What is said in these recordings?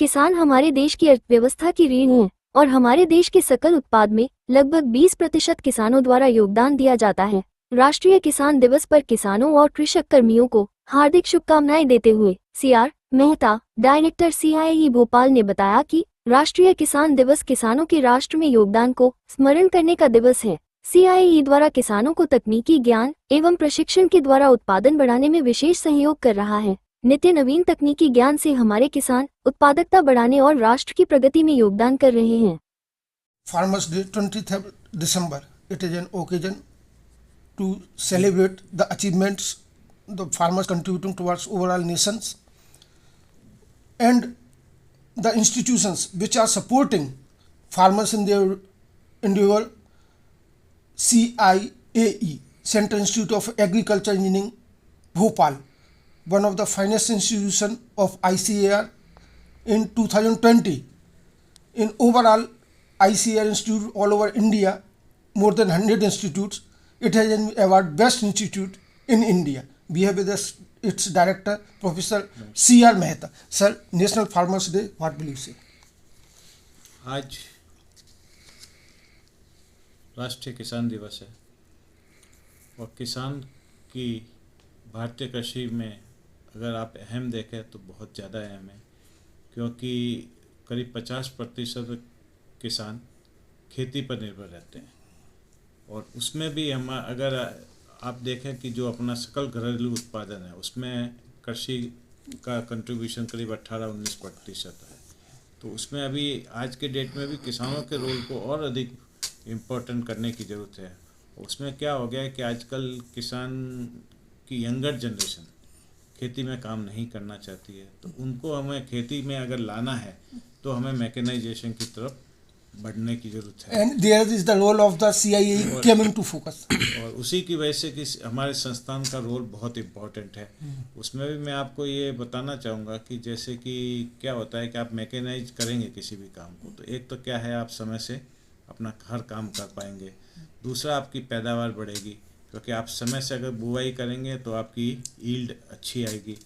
किसान हमारे देश की अर्थव्यवस्था की रीढ़ हैं और हमारे देश के सकल उत्पाद में लगभग 20% किसानों द्वारा योगदान दिया जाता है। राष्ट्रीय किसान दिवस पर किसानों और कृषक कर्मियों को हार्दिक शुभकामनाएं देते हुए CR Mehta, director CIE Bhopal ने बताया कि राष्ट्रीय किसान दिवस किसानों के राष्ट्र में योगदान को स्मरण करने का दिवस है। CIE द्वारा किसानों को तकनीकी ज्ञान एवं प्रशिक्षण के द्वारा उत्पादन बढ़ाने में विशेष सहयोग कर रहा है। नित्य नवीन तकनीकी ज्ञान से हमारे किसान उत्पादकता बढ़ाने और राष्ट्र की प्रगति में योगदान कर रहे हैं। Farmers Day, 23rd December. It is an occasion to celebrate the achievements the farmers contributing towards overall nations and the institutions which are supporting farmers in their endeavor. CIAE, Central Institute of Agriculture Engineering, Bhopal, one of the finest institution of ICAR in 2020. In overall ICAR institute all over India, more than 100 institutes, it has an award best institute in India. We have with us its director, Professor CR Mehta. Sir, National Farmers Day, what will you say? आज राष्ट्रीय किसान दिवस है और किसान की भारतीय कृषि में अगर आप अहम देखें तो बहुत ज़्यादा अहम है, क्योंकि करीब 50% किसान खेती पर निर्भर रहते हैं और उसमें भी हम अगर आप देखें कि जो अपना सकल घरेलू उत्पादन है उसमें कृषि का कंट्रीब्यूशन करीब 18-19% है। तो उसमें अभी आज के डेट में भी किसानों के रोल को और अधिक इम्पोर्टेंट करने की ज़रूरत है। उसमें क्या हो गया है कि आजकल किसान की यंगर जनरेशन खेती में काम नहीं करना चाहती है, तो उनको हमें खेती में अगर लाना है तो हमें मैकेनाइजेशन की तरफ बढ़ने की ज़रूरत है। And there is the role of the CIAE came into focus. और उसी की वजह से कि हमारे संस्थान का रोल बहुत इम्पोर्टेंट है। उसमें भी मैं आपको ये बताना चाहूँगा कि जैसे कि क्या होता है कि आप मैकेनाइज करेंगे किसी भी काम को, तो एक तो क्या है आप समय से अपना हर काम कर पाएंगे, दूसरा आपकी पैदावार बढ़ेगी क्योंकि आप समय से अगर बुआई करेंगे तो आपकी ईल्ड अच्छी आएगी।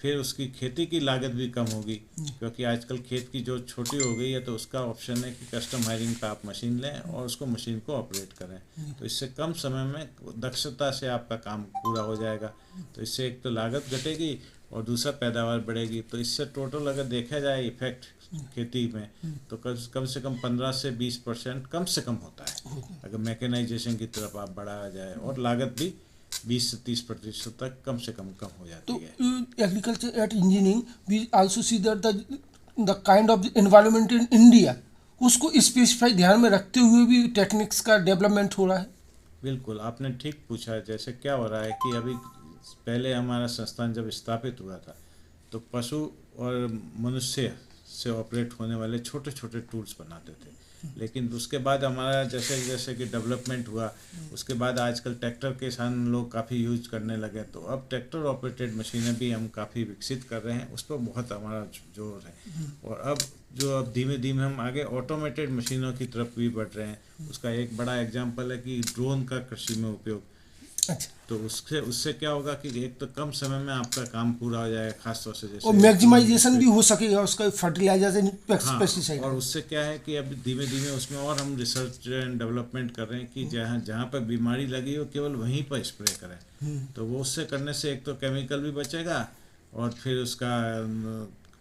फिर उसकी खेती की लागत भी कम होगी क्योंकि आजकल खेत की जो छोटी हो गई है तो उसका ऑप्शन है कि कस्टम हायरिंग पे आप मशीन लें और उसको मशीन को ऑपरेट करें, तो इससे कम समय में दक्षता से आपका काम पूरा हो जाएगा। तो इससे एक तो लागत घटेगी और दूसरा पैदावार बढ़ेगी। तो इससे टोटल अगर देखा जाए इफेक्ट खेती में तो कम से कम 15 से 20% कम से कम होता है अगर मैकेनाइजेशन की तरफ आप बढ़ाया जाए, और लागत भी 20 से 30% तक कम से कम हो जाती है। तो agriculture at engineering we also see that the kind of environment in India, उसको स्पेसिफाई ध्यान में रखते हुए भी टेक्निक्स का डेवलपमेंट हो रहा है। बिल्कुल, आपने ठीक पूछा है। जैसे क्या हो रहा है कि अभी पहले हमारा संस्थान जब स्थापित हुआ था तो पशु और मनुष्य से ऑपरेट होने वाले छोटे छोटे टूल्स बनाते थे, लेकिन उसके बाद हमारा जैसे जैसे कि डेवलपमेंट हुआ उसके बाद आजकल ट्रैक्टर के किसान लोग काफ़ी यूज करने लगे, तो अब ट्रैक्टर ऑपरेटेड मशीनें भी हम काफ़ी विकसित कर रहे हैं, उस पर बहुत हमारा जोर है। और अब धीमे धीमे हम आगे ऑटोमेटेड मशीनों की तरफ भी बढ़ रहे हैं। उसका एक बड़ा एग्जाम्पल है कि ड्रोन का कृषि में उपयोग। अच्छा, तो उससे क्या होगा कि एक तो कम समय में आपका काम पूरा हो जाएगा, खासतौर से जैसे और मैक्सिमाइजेशन भी हो सकेगा उसका फर्टिलाइजर पेस्टिसाइड। और उससे क्या है कि अब धीमे धीमे उसमें और हम रिसर्च एंड डेवलपमेंट कर रहे हैं कि जहाँ पर बीमारी लगी हो केवल वहीं पर स्प्रे करें, तो वो उससे करने से एक तो केमिकल भी बचेगा और फिर उसका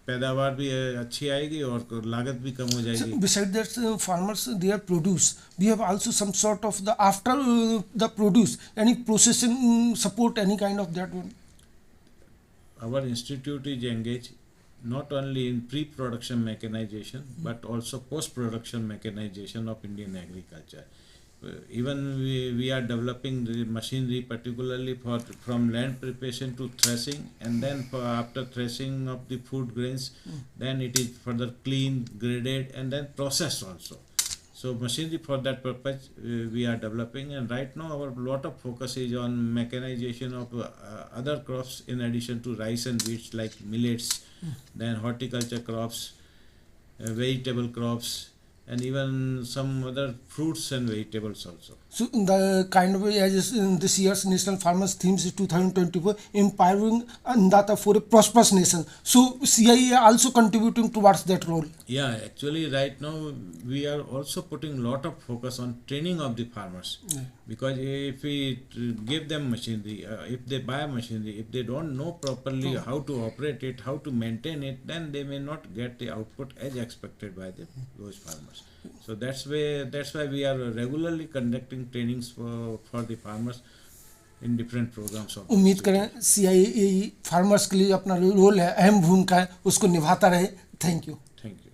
पैदावार भी अच्छी आएगी और लागत भी कम हो जाएगी। Besides that, farmers their produce, we have also some sort of the after the produce, any processing support, any kind of that one. Our institute is engaged not only in pre-production mechanization but also post-production mechanization of Indian agriculture. Even we are developing the machinery particularly from land preparation to threshing, and then after threshing of the food grains, then it is further cleaned, graded, and then processed also. So machinery for that purpose we are developing, and right now our lot of focus is on mechanization of other crops in addition to rice and wheat like millets, then horticulture crops, vegetable crops, and even some other fruits and vegetables also. So the kind of as this year's national farmers themes is 2024 empowering Annadata for a prosperous nation. So CIE also contributing towards that role. Yeah, actually, right now we are also putting lot of focus on training of the farmers, because if we give them machinery, if they buy machinery, if they don't know properly how to operate it, how to maintain it, then they may not get the output as expected by those farmers. So that's why we are regularly conducting trainings for the farmers in different programs of उम्मीद करें CIE farmers के लिए अपना role है, अहम भूमिका है, उसको निभाता रहे. Thank you. Thank you.